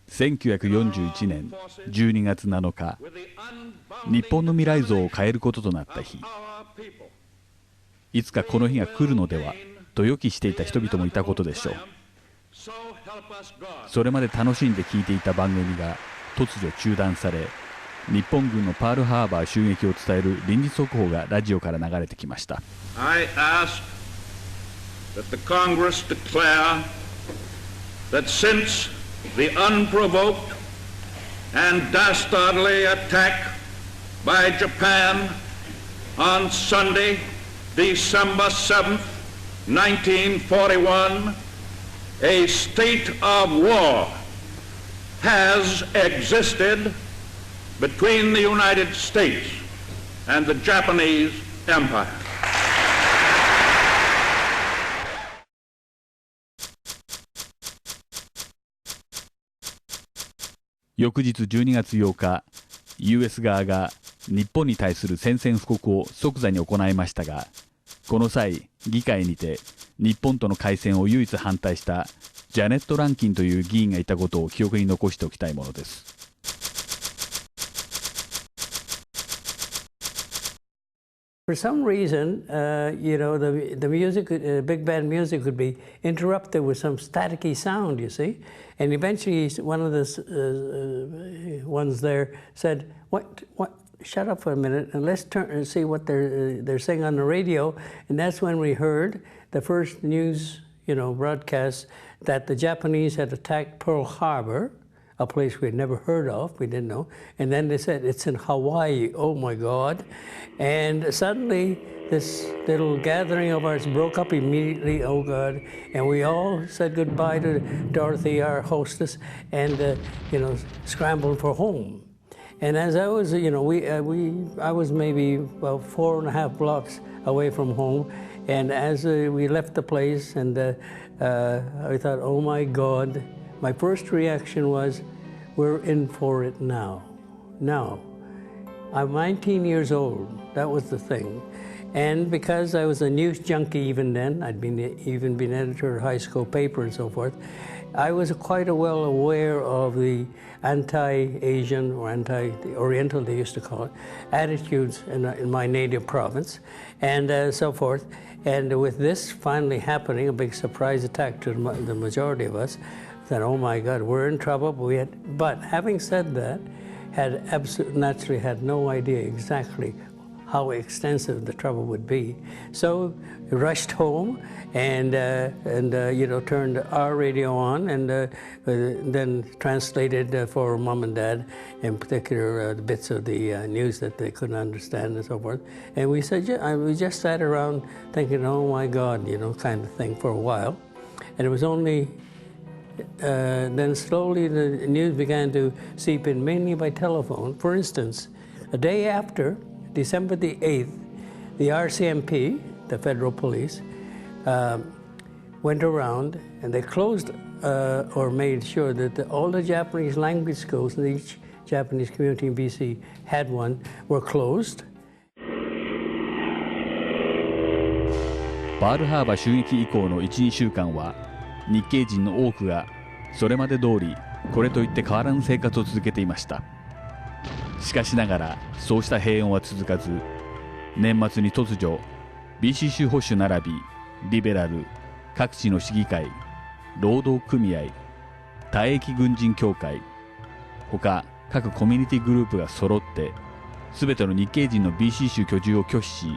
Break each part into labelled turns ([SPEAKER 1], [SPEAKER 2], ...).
[SPEAKER 1] 1941年12月7日、日本の未来像を変えることとなった日。いつかこの日が来るのではと予期していた人々もいたことでしょう。それまで楽しんで聞いていた番組が突如中断され、日本軍のパールハーバー襲撃を伝える臨時速報がラジオから流れてきました。
[SPEAKER 2] I ask that the Congress declare that since the unprovoked and dastardly attack by Japan on Sunday, December 7th, 1941, a state of war has existed between the United States and the Japanese Empire.
[SPEAKER 1] 翌日12月8日、US 側が日本に対する宣戦布告を即座に行いましたが、この際、議会にて日本との開戦を唯一反対したジャネット・ランキンという議員がいたことを記憶に残しておきたいものです。
[SPEAKER 3] For some reason, the music, big band music would be interrupted with some staticky sound, you see. And eventually one of the ones there said, what, shut up for a minute and let's turn and see what they're saying on the radio. And that's when we heard the first news, broadcast that the Japanese had attacked Pearl Harbor, a place we had never heard of, we didn't know. And then they said, it's in Hawaii, oh my God. And suddenly this little gathering of ours broke up immediately, oh God. And we all said goodbye to Dorothy, our hostess, and, scrambled for home. And as I was, I was maybe about 4.5 blocks away from home. And as we left the place, and I thought, oh my God, my first reaction was, we're in for it now. Now, I'm 19 years old. That was the thing. And because I was a news junkie even then, I'd even been editor of a high school paper and so forth, I was quite well aware of the anti-Asian or anti-Oriental, they used to call it, attitudes in my native province and so forth. And with this finally happening, a big surprise attack to the majority of us, that, oh my God, we're in trouble. But having said that, naturally had no idea exactly how extensive the trouble would be. So we rushed home and turned our radio on and then translated for mom and dad, in particular the bits of the news that they couldn't understand and so forth. And we said, we just sat around thinking, oh my God, kind of thing for a while. And it was only then slowly the news began to seep in, mainly by telephone. For instance, a day after, December the 8th, the RCMP, the federal police, went around and they closed or made sure that all the Japanese language schools in each Japanese community in BC had one, were closed.
[SPEAKER 1] パールハーバー襲撃以降の 1,2 週間は日系人の多くがそれまで通りこれといって変わらぬ生活を続けていました。しかしながらそうした平穏は続かず、年末に突如 BC 州保守並びリベラル各地の市議会、労働組合、退役軍人協会ほか各コミュニティグループが揃って全ての日系人の BC 州居住を拒否し、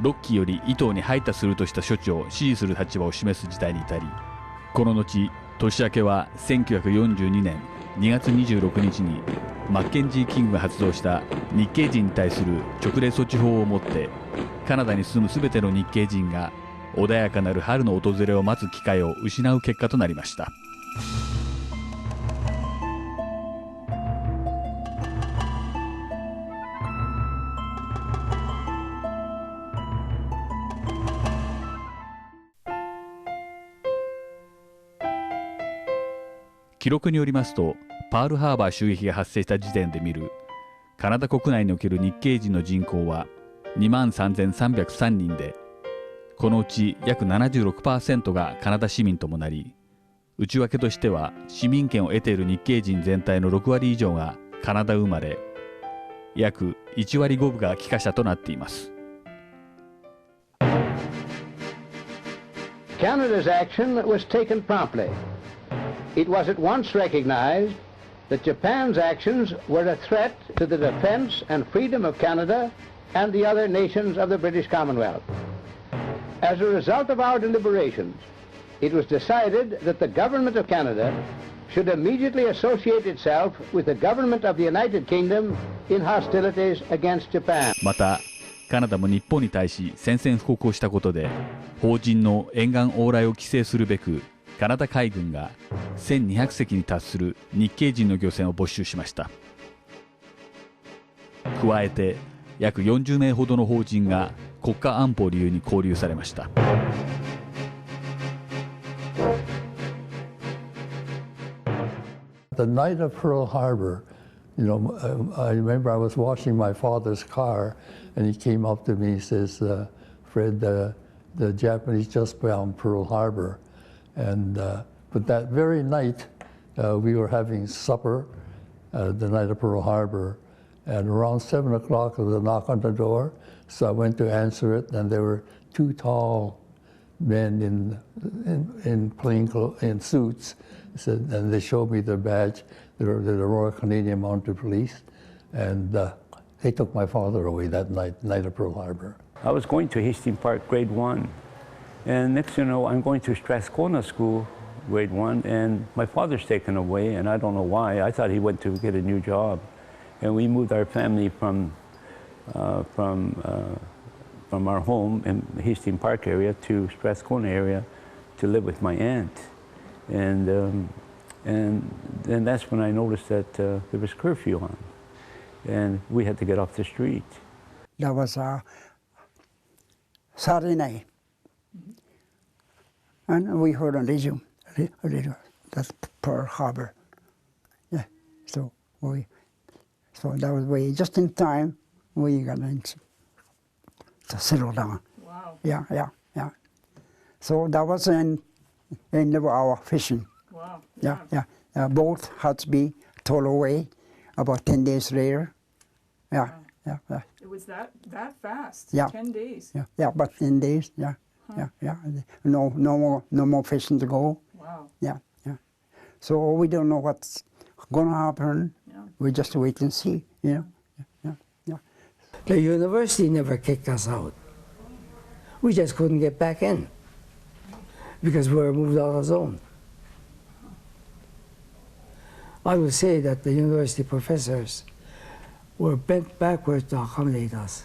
[SPEAKER 1] 6期より伊東に配達するとした処置を支持する立場を示す事態に至り、この後年明けは1942年2月26日にマッケンジー・キングが発動した日系人に対する勅令措置法をもってカナダに住むすべての日系人が穏やかなる春の訪れを待つ機会を失う結果となりました。記録によりますと、パールハーバー襲撃が発生した時点で見るカナダ国内における日系人の人口は 23,303 人で、このうち約 76% がカナダ市民ともなり、内訳としては市民権を得ている日系人全体の6割以上がカナダ生まれ、約1割5分が帰化者となっています。
[SPEAKER 4] Canada's action was taken promptly. It was at once recognized that Japan's actions were a threat to the defense and freedom of Canada and the other nations of the British Commonwealth. As a result of our deliberations, it was decided that the government of Canada should immediately associate itself with the government of the United Kingdom in hostilities against Japan.
[SPEAKER 1] またカナダも日本に対し宣戦布告をしたことで、邦人の沿岸往来を規制するべくカナダ海軍が1200隻に達する日系人の漁船を没収しました。加えて約40名ほどの邦人が国家安保を理由に拘留されました。
[SPEAKER 5] The night of Pearl Harbor, you know, I remember I was washing my father's car, and he came up to me and says, Fred, the Japanese just bombed Pearl Harbor. And, but that very night, we were having supper, the night of Pearl Harbor, and around 7 o'clock there was a knock on the door, so I went to answer it, and there were two tall men in plain clothes, in suits, and they showed me their badge. They're the Royal Canadian Mounted Police, and they took my father away that night of Pearl Harbor.
[SPEAKER 6] I was going to Hastings Park, grade 1, and next thing you know, I'm going to Strathcona School, grade 1, and my father's taken away, and I don't know why. I thought he went to get a new job, and we moved our family from our home in the Hastings Park area to Strathcona area to live with my aunt, and then that's when I noticed that there was curfew on, and we had to get off the street.
[SPEAKER 7] That was Saturday night, and we heard on radio, that's Pearl Harbor. Yeah, so that was way just in time we got in to settle down.
[SPEAKER 8] Wow.
[SPEAKER 7] Yeah. So that was in our fishing.
[SPEAKER 8] Wow.
[SPEAKER 7] Yeah. Both had to be towed away about 10 days later. Yeah.
[SPEAKER 8] It was that fast.
[SPEAKER 7] Yeah.
[SPEAKER 8] 10 days.
[SPEAKER 7] Yeah, but 10 days. Yeah. No more fishing to go.
[SPEAKER 8] Wow.
[SPEAKER 7] Yeah. So we don't know what's going to happen.
[SPEAKER 8] Yeah.
[SPEAKER 7] We just wait and see. Yeah.
[SPEAKER 3] The university never kicked us out. We just couldn't get back in because we were moved out of zone. I would say that the university professors were bent backwards to accommodate us.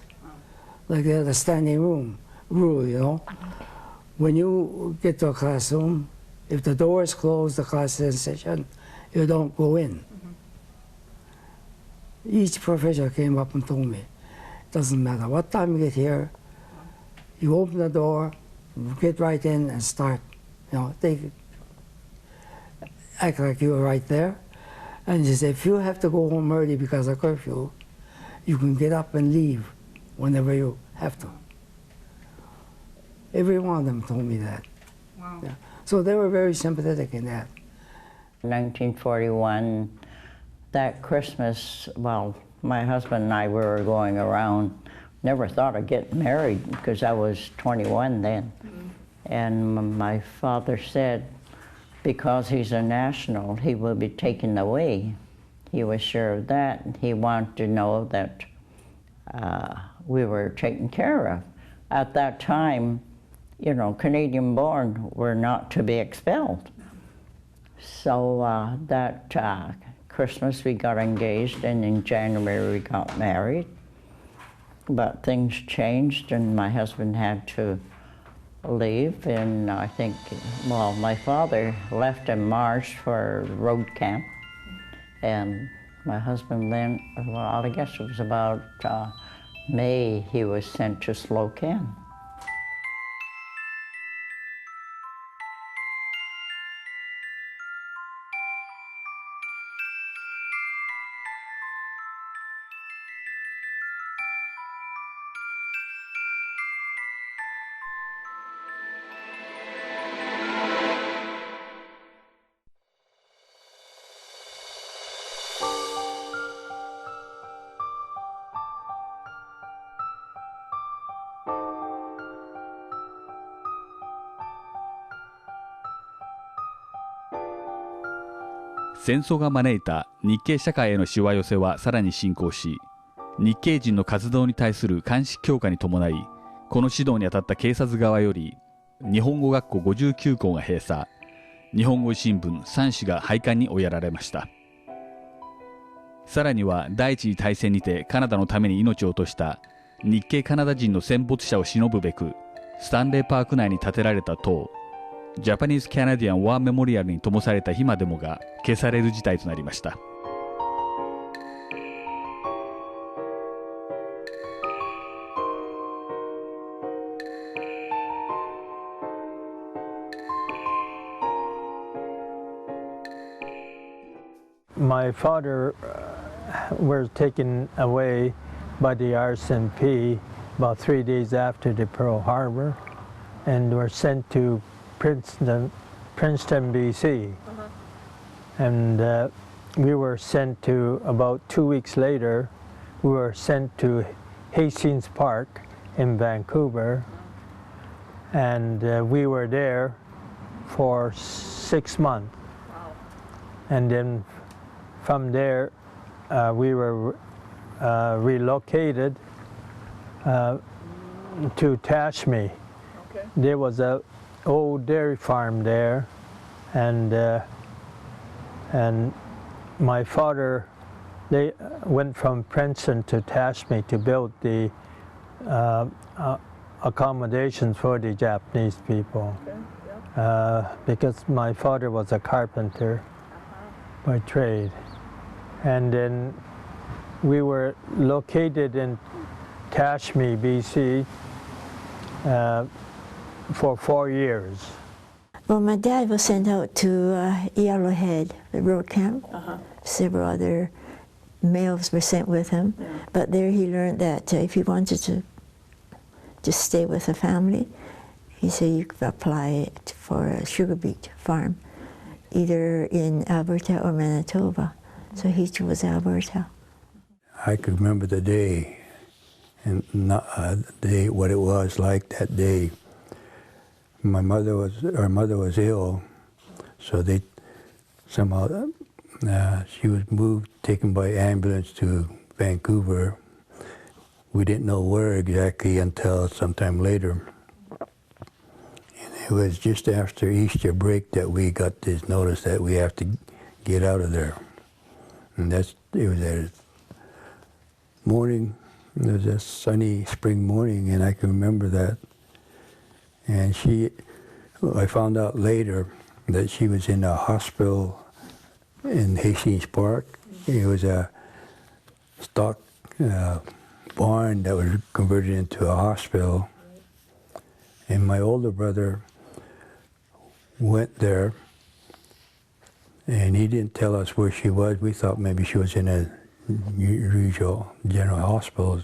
[SPEAKER 3] Like they had a standing room rule, you know. When you get to a classroom, if the door is closed, the class is in session, you don't go in. Each professor came up and told me, doesn't matter what time you get here, you open the door, get right in and start. You know, act like you were right there. And he said, if you have to go home early because of curfew, you can get up and leave whenever you have to. Every one of them told me that.
[SPEAKER 8] Wow.
[SPEAKER 3] Yeah. So they were very sympathetic in that.
[SPEAKER 9] 1941, that Christmas, well, my husband and I were going around, never thought of getting married because I was 21 then. Mm-hmm. And my father said, because he's a national, he will be taken away. He was sure of that. He wanted to know that we were taken care of. At that time, you know, Canadian-born were not to be expelled. So that Christmas we got engaged, and in January we got married. But things changed, and my husband had to leave, and I think, well, my father left in March for road camp, and my husband then, well, I guess it was about May, he was sent to Slocan.
[SPEAKER 1] 戦争が招いた日系社会へのしわ寄せはさらに進行し、日系人の活動に対する監視強化に伴い、この指導に当たった警察側より日本語学校59校が閉鎖、日本語新聞3紙が廃刊に追いやられました。さらには第一次大戦にてカナダのために命を落とした日系カナダ人の戦没者を偲ぶべく、スタンレーパーク内に建てられた塔、ジャパニーズ・キャナディアン・ワー・メモリアルに灯された火までもが消される事態となりました。
[SPEAKER 10] My father was taken away by the RCMP about 3 days after the Pearl Harbor and were sent to Princeton, BC. And we were sent to, about 2 weeks later, we were sent to Hastings Park in Vancouver. And we were there for 6 months. And then from there, we were relocated to Tashme.
[SPEAKER 8] Okay.
[SPEAKER 10] There was an old dairy farm there, and my father, they went from Princeton to Tashme to build the accommodations for the Japanese people.
[SPEAKER 8] Okay. Yeah.
[SPEAKER 10] Because my father was a carpenter by trade. And then we were located in Tashme, BC, for 4 years.
[SPEAKER 11] Well, my dad was sent out to Yellowhead, the road camp. Several other males were sent with him.
[SPEAKER 8] Yeah.
[SPEAKER 11] But there he learned that if he wanted to just stay with a family, he said you could apply for a sugar beet farm, either in Alberta or Manitoba. So he chose Alberta.
[SPEAKER 6] I could remember the day, and what it was like that day. Our mother was ill, so they somehow she was moved, taken by ambulance to Vancouver. We didn't know where exactly until sometime later. And it was just after Easter break that we got this notice that we have to get out of there. And it was a morning, it was a sunny spring morning, and I can remember that. And I found out later that she was in a hospital in Hastings Park. It was a stock barn that was converted into a hospital. And my older brother went there, and he didn't tell us where she was. We thought maybe she was in a usual general hospital.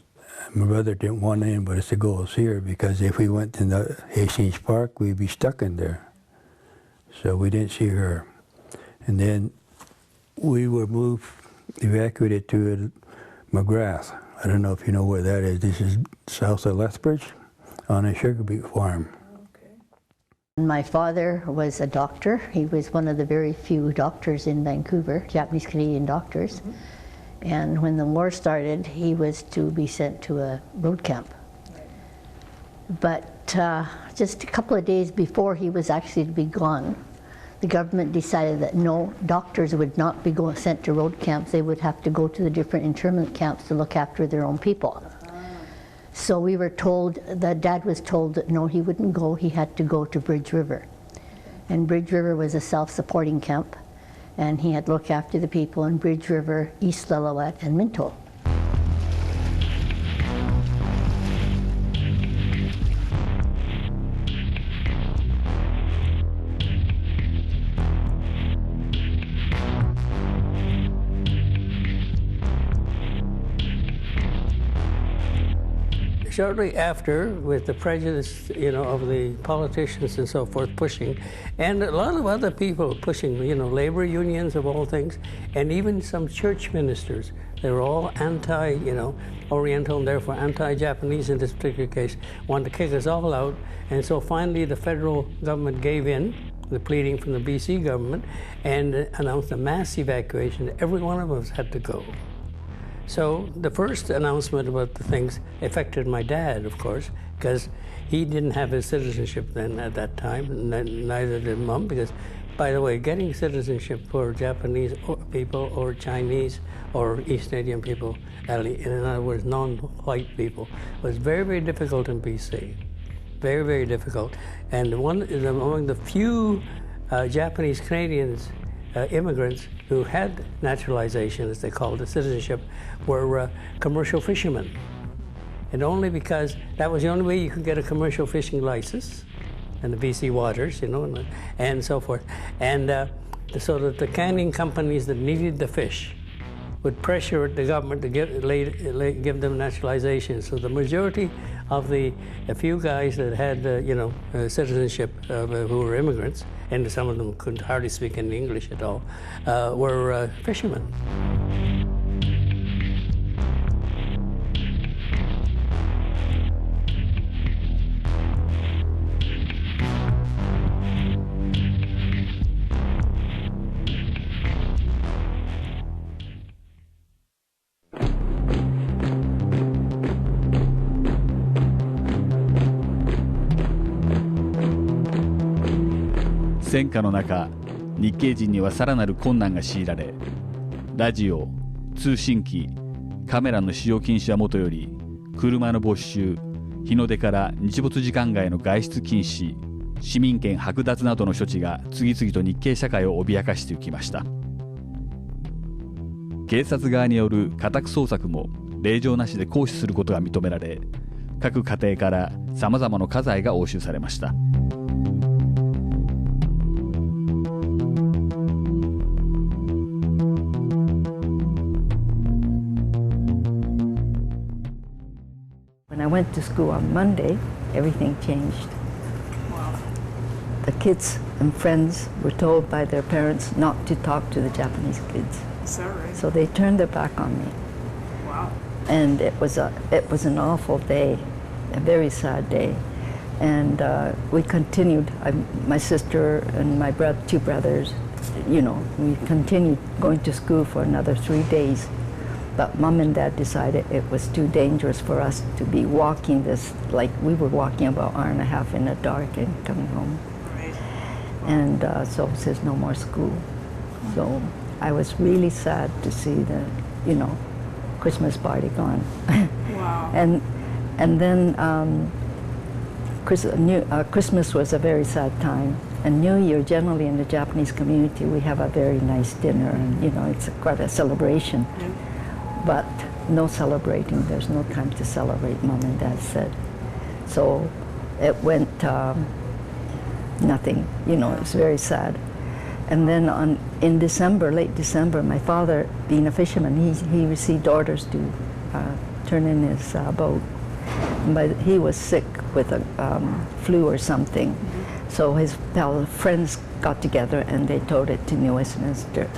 [SPEAKER 6] My brother didn't want anybody to go see her because if we went to the Hastings Park, we'd be stuck in there. So we didn't see her. And then we were evacuated to McGrath. I don't know if you know where that is. This is south of Lethbridge on a sugar beet farm.
[SPEAKER 12] My father was a doctor. He was one of the very few doctors in Vancouver, Japanese Canadian doctors. And when the war started, he was to be sent to a road camp. But just a couple of days before he was actually to be gone, the government decided that no, doctors would not be sent to road camps. They would have to go to the different internment camps to look after their own people. So we were told, that Dad was told that no, he wouldn't go, he had to go to Bridge River. And Bridge River was a self-supporting camp, and he had to look after the people in Bridge River, East Lillooet, and Minto.
[SPEAKER 3] Shortly after, with the prejudice, of the politicians and so forth pushing, and a lot of other people pushing, labor unions of all things, and even some church ministers, they were all anti, Oriental and therefore anti-Japanese in this particular case, wanted to kick us all out. And so finally the federal government gave in the pleading from the BC government, and announced a mass evacuation. Every one of us had to go. So the first announcement about the things affected my dad, of course, because he didn't have his citizenship then at that time, neither did Mom, because, by the way, getting citizenship for Japanese people or Chinese or East Indian people, in other words, non-white people, was very, very difficult in BC. Very, very difficult. And among the few Japanese Canadians, immigrants who had naturalization, as they called it, citizenship, were commercial fishermen. And only because that was the only way you could get a commercial fishing license in the BC waters, and so forth. And so that the canning companies that needed the fish would pressure the government to give them naturalization. So the majority of a few guys that had, citizenship who were immigrants, and some of them couldn't hardly speak any English at all, were fishermen.
[SPEAKER 1] 戦火の中、日系人にはさらなる困難が強いられ、ラジオ、通信機、カメラの使用禁止はもとより、車の没収、日の出から日没時間外の外出禁止、市民権剥奪などの処置が次々と日系社会を脅かしていきました。警察側による家宅捜索も令状なしで行使することが認められ、各家庭からさまざまな家財が押収されました。
[SPEAKER 13] When I went to school on Monday, everything changed. The kids and friends were told by their parents not to talk to the Japanese kids.
[SPEAKER 8] Is that right?
[SPEAKER 13] So they turned their back on me.
[SPEAKER 8] Wow.
[SPEAKER 13] And it was an awful day, a very sad day. And we continued, my sister and my two brothers, we continued going to school for another 3 days. But Mom and Dad decided it was too dangerous for us to be walking this, like we were walking about an hour and a half in the dark and coming home.
[SPEAKER 8] Right.
[SPEAKER 13] And so it says no more school. So I was really sad to see the, Christmas party gone.
[SPEAKER 8] Wow.
[SPEAKER 13] and then Christmas was a very sad time. And New Year, generally in the Japanese community, we have a very nice dinner, and it's quite a celebration.
[SPEAKER 8] Yeah.
[SPEAKER 13] But no celebrating. There's no time to celebrate, Mom and Dad said. So it went nothing. It's very sad. And then in December, late December, my father, being a fisherman, he received orders to turn in his boat. But he was sick with a flu or something. So his friends got together and they towed it to New Westminster.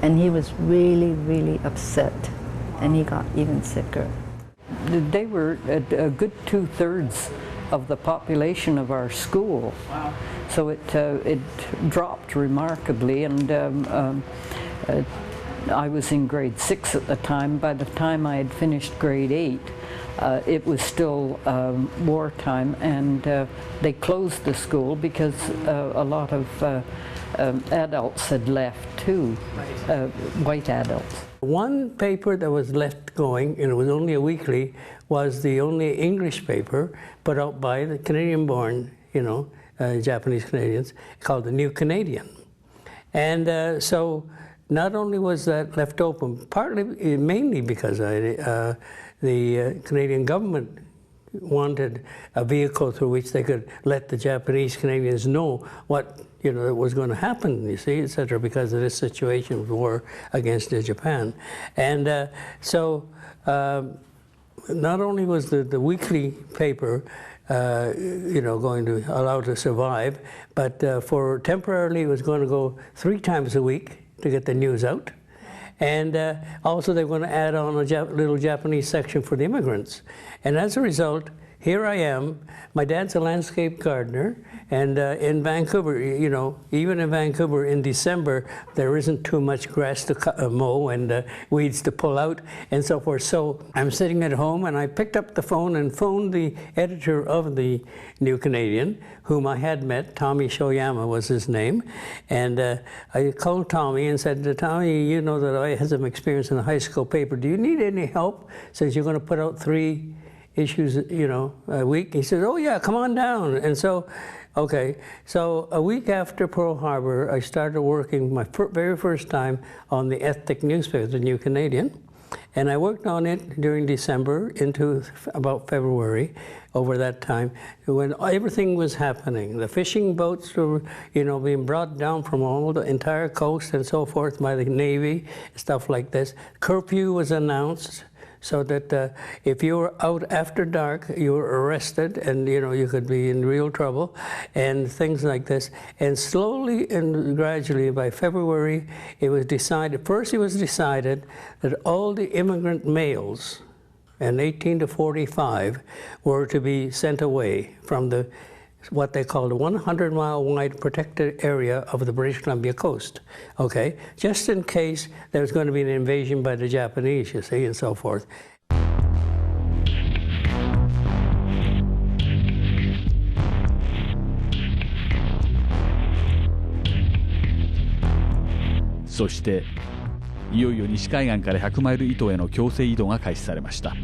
[SPEAKER 13] And he was really, really upset, and he got even sicker.
[SPEAKER 14] They were a good 2/3 of the population of our school.
[SPEAKER 8] Wow.
[SPEAKER 14] So it dropped remarkably, and I was in grade 6 at the time. By the time I had finished grade 8, it was still wartime, and they closed the school because a lot of adults had left too, white adults.
[SPEAKER 3] One paper that was left going, and it was only a weekly, was the only English paper put out by the Canadian-born, Japanese Canadians, called the New Canadian. And so not only was that left open, mainly because the Canadian government wanted a vehicle through which they could let the Japanese Canadians know what was going to happen, etc., because of this situation of war against Japan. And so not only was the weekly paper going to allow to survive, but for temporarily it was going to go 3 times a week to get the news out. And also they were going to add on a little Japanese section for the immigrants. And as a result, here I am. My dad's a landscape gardener, and in Vancouver, you know, even in Vancouver in December, there isn't too much grass to mow and weeds to pull out and so forth. So I'm sitting at home, and I picked up the phone and phoned the editor of the New Canadian, whom I had met. Tommy Shoyama was his name. And I called Tommy and said, Tommy, you know that I had some experience in a high school paper. Do you need any help since you're going to put out 3 issues, you know, a week? He said, oh yeah, come on down. And so, okay, so a week after Pearl Harbor, I started working my very first time on the ethnic newspaper, the New Canadian. And I worked on it during December into about February, over that time, when everything was happening. The fishing boats were, you know, being brought down from all the entire coast and so forth by the Navy, stuff like this. Curfew was announced, so that if you were out after dark, you were arrested, and you know you could be in real trouble, and things like this. And slowly and gradually, by February, it was decided. First, it was decided that all the immigrant males, in 18 to 45, were to be sent away from the what they called a 100-mile wide protected area of the British Columbia coast, okay? Just in case there was going to be an invasion by the Japanese, you see, and so forth.
[SPEAKER 1] そしていよいよ西海岸から100マイル以東への強制移動が開始されました。